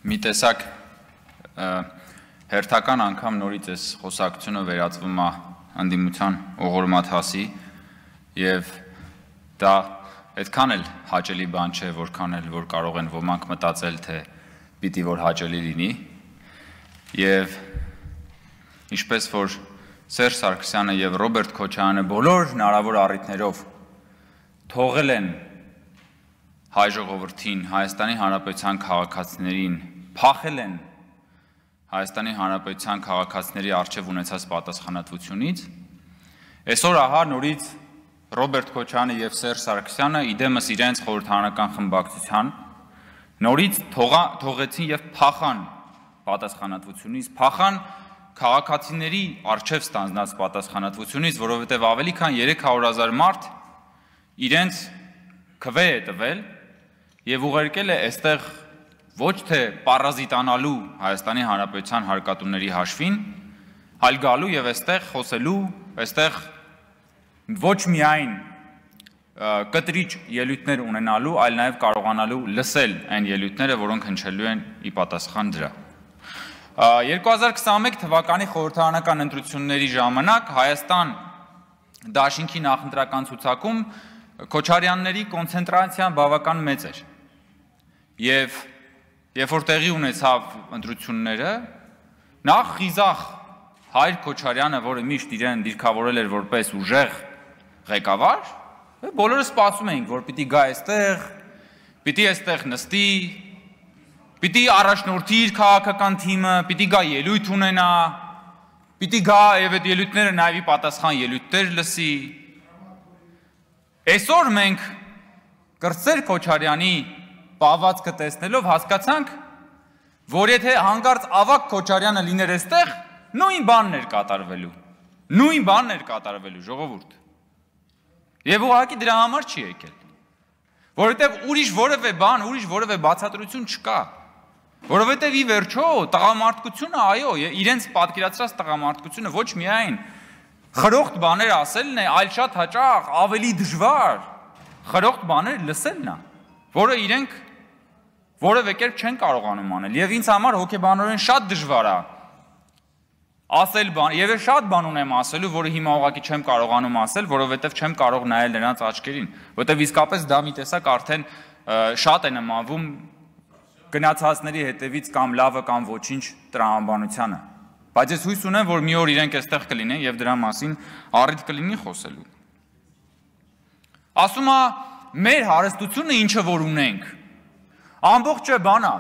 Մի տեսակ հերթական անգամ նորից այս խոսակցությունը վերածվում է ընդդիմության օղորմաթասի եւ դա այդքան էլ հաճելի բան չէ, որքան էլ որ կարող են ոմանք մտածել, թե պիտի որ հաճելի լինի եւ ինչպես որ Սերժ Սարգսյանը եւ Ռոբերտ Քոչարյանը բոլոր հնարավոր առիթներով թողել են հայ ժողովրդին, Հայաստանի Հանրապետության քաղաքացիներին, փախել են Հայաստանի Հանրապետության քաղաքացիների առջև ունեցած պատասխանատվությունից, այսօր ահա նորից Ռոբերտ Քոչարյանը եւ Սերժ Սարգսյանը իդեմս իրենց խորհրդարանական խմբակցության նորից թողեցին եւ փախան պատասխանատվությունից, փախան քաղաքացիների առջև ստանձնած պատասխանատվությունից, որովհետեւ ավելի քան 300,000 մարդ իրենց քվե է տվել եւ ուղարկել է այստեղ ոչ թե պարազիտանալու Հայաստանի Հանրապետության հարկատուների հաշվին, այլ գալու եւ այստեղ խոսելու, այստեղ ոչ միայն կտրիչ ելույթներ ունենալու, այլ նաեւ կարողանալու լսել այն ելույթները, որոնք հնչելու են ի պատասխան դրա։ 2021 թվականի խորհրդարանական ընտրությունների ժամանակ Հայաստան դաշինքի նախընտրական ցուցակում Քոչարյանների կոնցենտրացիան բավական մեծ էր եւ երբ որ տեղի ունեցավ ընտրությունները նախ խիզախ Հայր Քոչարյանը, որը միշտ իրեն դիրքավորել էր որպես ուժեղ ղեկավար, բոլորը սպասում էինք, որ պիտի գա այստեղ, պիտի այստեղ նստի, պիտի առաջնորդի իր քաղաքական թիմը, պիտի գա ելույթ ունենա, պիտի գա եւ այդ ելույթները նաեւ ի պատասխան ելույթներ լսի։ Այսօր մենք կրծեր Քոչարյանի պահվածքը տեսնելով հասկացանք, որ եթե հանկարծ ավակ Քոչարյանը լիներ այստեղ, նույն բանն էր կատարվելու։ Նույն բանն էր կատարվելու, ժողովուրդ։ Եվ ուղղակի դրա համար չի եկել։ Որովհետև ուրիշ որևէ բան, ուրիշ որևէ բացատրություն չկա։ Որովհետև ի վերջո տղամարդկությունը, այո, իրենց պատկերացրած տղամարդկությունը ոչ միայն խրոխտ բաներ ասելն է, այլ շատ հաճախ ավելի դժվար խրոխտ բաներ լսելն է, որը իրենք որևէ կերպ չեն կարողանում անել։ Եվ ինձ համար հոգեբանորեն շատ դժվար է ասել բան, եւ շատ բան ունեմ ասելու, որը հիմա ուղղակի չեմ կարողանում ասել, որովհետեւ չեմ կարող նայել նրանց աչքերին, որովհետեւ իսկապես դա մի տեսակ արդեն շատ է նմանվում գնացածների հետևից կամ լավը կամ ոչինչ տրամաբանությանը։ Բայց ես հույս ունեմ, որ մի օր իրենք այստեղ կլինեն եւ դրա մասին առիթ կլինի խոսելու։ Ասում է, մեր հարստությունը ինչը որ ունենք, ամբողջը բանա,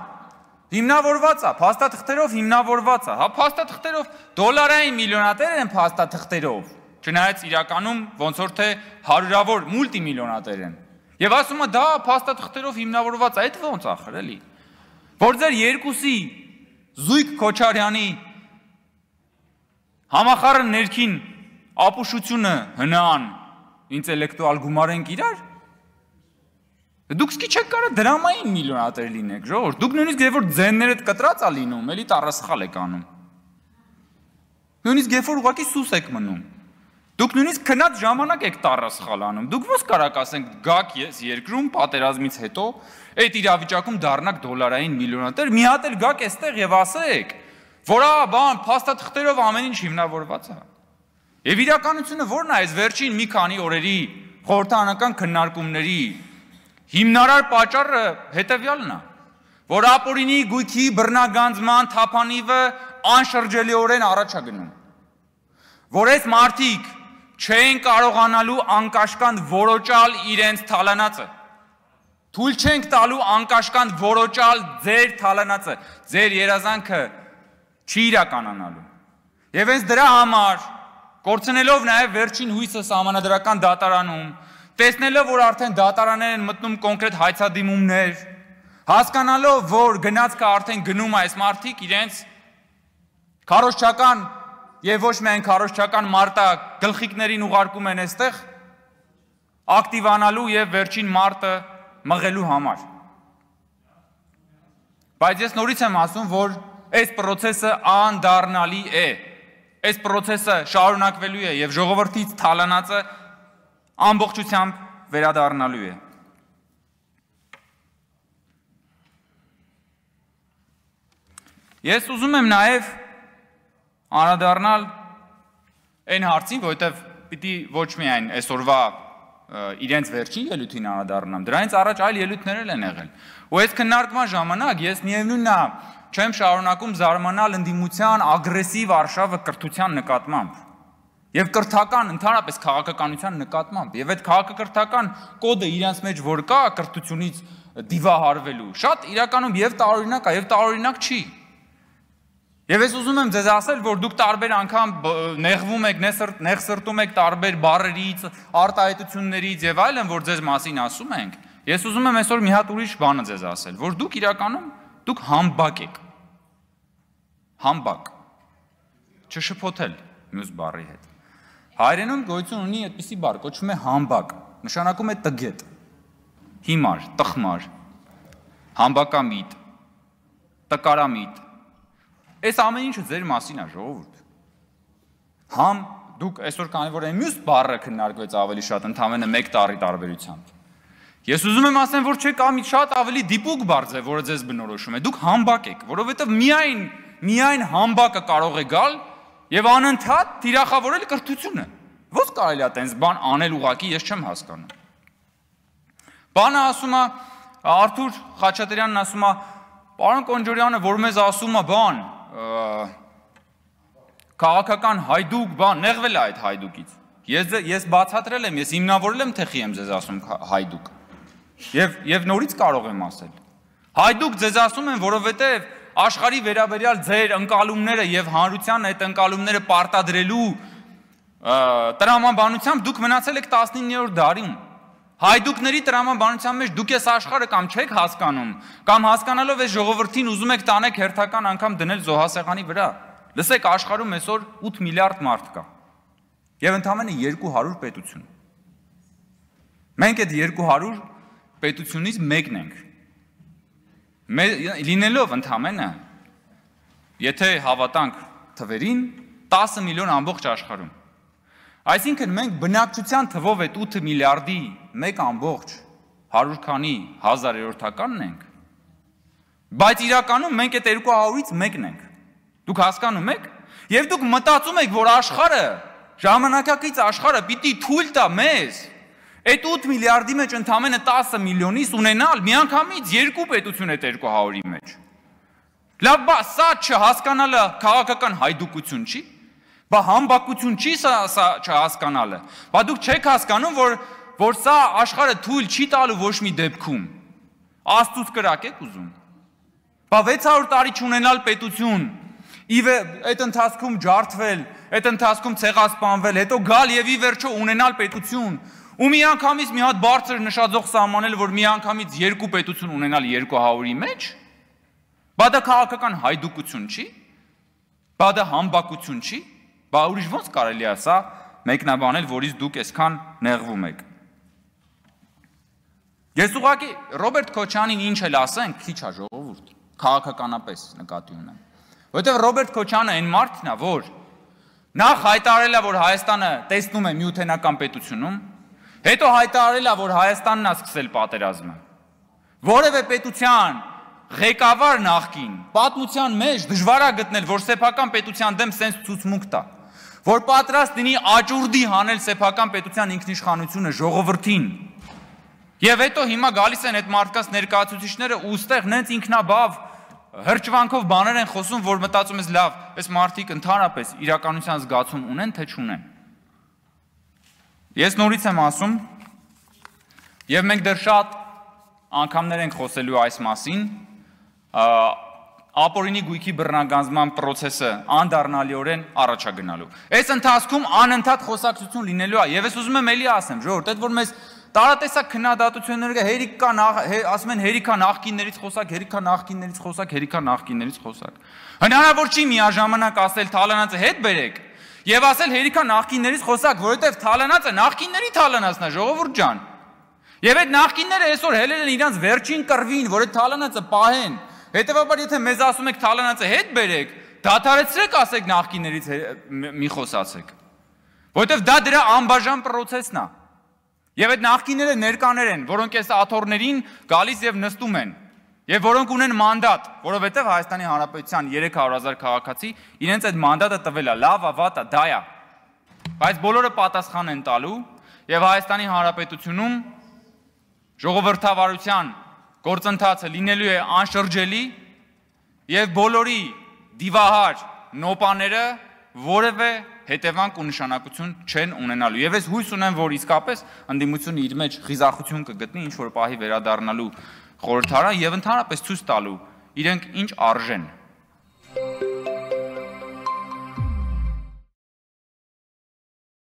հիմնավորված է, փաստաթղթերով հիմնավորված է, հա փաստաթղթերով դոլարային միլիոնատեր են փաստաթղթերով, չնայած իրականում ոնց որ թե հարյուրավոր մուլտիմիլիոնատեր են։ Եվ ասում է դա փաստաթղթերով հիմնավորված է, այդ ոնց ախր էլի։ Որ ձեր երկուսի Զույգ Քոչարյանի համախառն ներքին ապուշությունը հնան ինտելեկտուալ գումարենք իրար։ Դուք սկի չեք կարա դրամային միլիոնատեր լինեք, ժողովուրդ, դուք նույնիսկ երբ որ ձեններդ կտրած է լինում, էլի տառասխալ եք անում։ Նույնիսկ երբ որ ուղղակի սուս եք մնում։ Դուք նույնիսկ քնած ժամանակ եք տառասխալ անում։ Դուք ո՞ս կարաք ասենք գաք ես երկրում պատերազմից հետո այդ իրավիճակում դառնաք դոլարային միլիոնատեր, մի հատ էլ գաք այստեղ եւ ասեք, որ բան փաստաթղթերով ամեն ինչ հիմնավորված է։ Եվ իրականությունը ո՞րն է այս վերջին մի քանի օրերի խորհրդարանական քննարկումների հիմնարար պատճառը հետևյալն է, որ ապօրինի գույքի բռնագանձման թափանիվը անշրջելիորեն առաջ է գնում, որ այս մարդիկ չեն կարողանալու անկաշկանդ որոճալ իրենց թալանածը, թույլ չենք տալու անկաշկանդ որոճալ ձեր թալանածը, ձեր երազանքը չի իրականանալու։ Եվ հենց դրա համար, կորցնելով նաև վերջին հույսը սահմանադրական դատարանում, տեսնելով, որ արդեն դատարաններ են մտնում կոնկրետ հայցադիմումներ, հասկանալով, որ գնացքը արդեն գնում է այս մարդիկ իրենց քարոզչական եւ ոչ միայն քարոզչական մարտա գլխիկներին ուղարկում են այստեղ ակտիվանալու եւ վերջին մարտը մղելու համար։ Բայց ես նորից եմ ասում, որ այս process-ը անդառնալի է։ Այս process-ը շարունակվելու է եւ ժողովրդից թալանածը ամբողջությամբ վերադառնալու է։ Ես ուզում եմ նաև անդրադառնալ այն հարցին, որովհետև պիտի ոչ միայն այսօրվա իրենց վերջին ելույթին անդրադառնամ, դրանից առաջ այլ ելույթներ են եղել։ Ու այս քննարկման ժամանակ ես միևնույնն է չեմ շարունակում զարմանալ ընդդիմության ագրեսիվ արշավը կրթության նկատմամբ եւ կրթական ընդհանրապես քաղաքականության նկատմամբ եւ այդ քաղաքակրթական կոդը իրենց մեջ որ կա կրթությունից դիվահարվելու շատ իրականում եւ տարօրինակ է եւ տարօրինակ չի։ Եվ ես ուզում եմ ձեզ ասել, որ դուք տարբեր անգամ նեղվում եք, նեղսրտում եք տարբեր բառերից, արտահայտություններից եւ այլն, որ ձեզ մասին ասում ենք։ Ես ուզում եմ այսօր մի հատ ուրիշ բանը ձեզ ասել, որ դուք իրականում դուք համբակ եք։ Համբակ։ Չշփոթել մյուս բառի հետ։ Հայերենում գոյություն ունի այդպիսի բառ, կոչվում է համբակ, նշանակում է տգետ, հիմար, տխմար, համբակամիտ, տկարամիտ։ Այս ամեն ինչը ձեր մասին է, ժողովուրդ։ Համ դուք այսօր քանի որ այն մյուս բառը քննարկվեց ավելի շատ ընդհանրապես մեկ տառի տարբերությամբ։ Ես ուզում եմ ասեմ, որ չէ կա մի շատ ավելի դիպուկ բառ է, որը ձեզ բնորոշում է։ Դուք համբակ եք, որովհետև միայն համբակը կարող է գալ եւ անընդհատ թիրախավորել կրթությունը։ Ո՞ց կարելի է տենց բան անել ուղակի, ես չեմ հասկանում։ Բանը ասում է Արթուր Խաչատրյանն ասում է, պարոն Կոնջորյանը, որ մեզ ասում է բան, քաղաքական հայդուկ բան, նեղվել է այդ հայդուկից։ Ես բացատրել եմ, ես հիմնավորել եմ, թե խի եմ ձեզ ասում հայդուկ։ Եվ նորից կարող եմ ասել։ Հայդուկ ձեզ ասում եմ, որովհետև աշխարհի վերաբերյալ ձեր ընկալումները եւ հանրության այդ ընկալումները պարտադրելու տրամաբանությամբ դուք մնացել եք 19-րդ դարում։ Հայդուկների տրամաբանության մեջ դուք այս աշխարհը կամ չեք հասկանում, կամ հասկանալով այս ժողովրդին ուզում եք տանեք հերթական անգամ դնել զոհասեղանի վրա։ Լսեք, աշխարհում այսօր 8 միլիարդ մարդ կա։ Եվ ընդամենը 200 պետություն։ Մենք այդ 200 պետությունից մեկն ենք։ Լինելով ընդամենը, եթե հավատանք թվերին, 10 միլիոն ամբողջ աշխարհում։ Այսինքն մենք բնակչության թվով այդ 8 միլիարդի 1.100 քանի հազարերորդականն ենք, բայց իրականում մենք այդ 200-ից մեկն ենք։ Դուք հասկանում եք։ Եվ դուք մտածում եք, որ աշխարհը, ժամանակակից աշխարհը պիտի թույլ տա մեզ այդ 8 միլիարդի մեջ ընդամենը 10 միլիոնից ունենալ միանգամից 2 պետություն այդ 200-ի մեջ։ Լավ, բա սա չհասկանալը քաղաքական հայդուկություն չի։ Բա համբակություն չի սա չհասկանալը։ Բա դուք չեք հասկանում, որ սա աշխարհը թույլ չի տալու ոչ մի դեպքում։ Աստծուց կրակ եք ուզում։ Բա 600 տարի չունենալ պետություն, այդ ընթացքում ջարդվել, այդ ընթացքում ցեղասպանվել, հետո գալ եւ ի վերջո ունենալ պետություն, ու միանգամից մի հատ բարձր նշաձող սահմանել, որ միանգամից 2 պետություն ունենալ 200-ի մեջ, բա դա քաղաքական հայդուկություն չի, բա դա համբակություն չի, բա ուրիշ ոնց կարելի է սա մեկնաբանել, որից դուք այսքան նեղվում եք։ Ես ուղղակի Ռոբերտ Քոչանին ինչ էլ ասենք, քիչ է ժողովուրդ, քաղաքականապես նկատի ունեմ։ Որովհետև Ռոբերտ Քոչյանը այն մարդն է, որ նախ հայտարարել է, որ Հայաստանը տեսնում է միութենական պետությունում, հետո հայտարարել է, որ Հայաստանն է սկսել պատերազմը։ Որևէ պետության ղեկավար նախկին պատմության մեջ դժվար է գտնել, որ սեփական պետության դեմ սենց ցուցմունք տա, որ պատրաստ լինի աճուրդի հանել սեփական պետության ինքնիշխանությունը ժողովրդին։ Եվ հետո հիմա գալիս են այդ մարդկանց ներկայացուցիչները ու ստեղ նենց ինքնաբավ հրճվանքով բաներ են խոսում, որ մտածում ես լավ, այս մարդիկ ընդհանրապես իրականության զգացում ունեն, թե չունեն։ Ես նորից եմ ասում, եւ մենք դեռ շատ անգամներ ենք խոսելու այս մասին, ապօրինի գույքի բռնագանձման process-ը անդառնալիորեն առաջ է գնալու։ Այս ընթացքում անընդհատ խոսակցություն լինելու է, եւ ես ուզում եմ էլի ասեմ, ժողովուրդ, այդ որ մեզ տարատեսակ քննադատությունները հերիքա ասում են հերիքա նախկիններից խոսակ, հերիքա նախկիններից խոսակ, հերիքա նախկիններից խոսակ։ Հնարավոր չի միաժամանակ ասել Թալանացը հետ բերեք եւ ասել հերիքա նախկիններից խոսակ, որովհետեւ Թալանացը նախկինների Թալանացն է, ժողովուրդ ջան։ Եվ այդ նախկինները այսօր հելել են իրանց վերջին կռվին, որ այդ Թալանացը պահեն։ Հետևաբար եթե մեզ ասում եք Թալանացը հետ բերեք, դադարեցրեք ասեք նախկիններից մի խոսացեք։ Որովհետեւ դա դրա անբաժան process-ն է։ Եվ այդ նախկինները ներկաներ են, որոնք այս աթոռներին գալիս եւ նստում են։ Եվ որոնք ունեն մանդատ, որովհետև Հայաստանի Հանրապետության 300,000 քաղաքացի իրենց այդ մանդատը տվել է, լավ է, վատ է, դա է։ Բայց բոլորը պատասխան են տալու եւ Հայաստանի Հանրապետությունում ժողովրդավարության գործընթացը լինելու է անշրջելի եւ բոլորի դիվահար նոպաները որևէ հետևանք ու նշանակություն չեն ունենալու։ Եվ ես հույս ունեմ, որ իսկապես ընդդիմությունը իր մեջ խիզախություն կգտնի ինչ որ պահի վերադառնալու խորհրդարան եւ ընդհանրապես ցույց տալու իրենք ինչ արժեն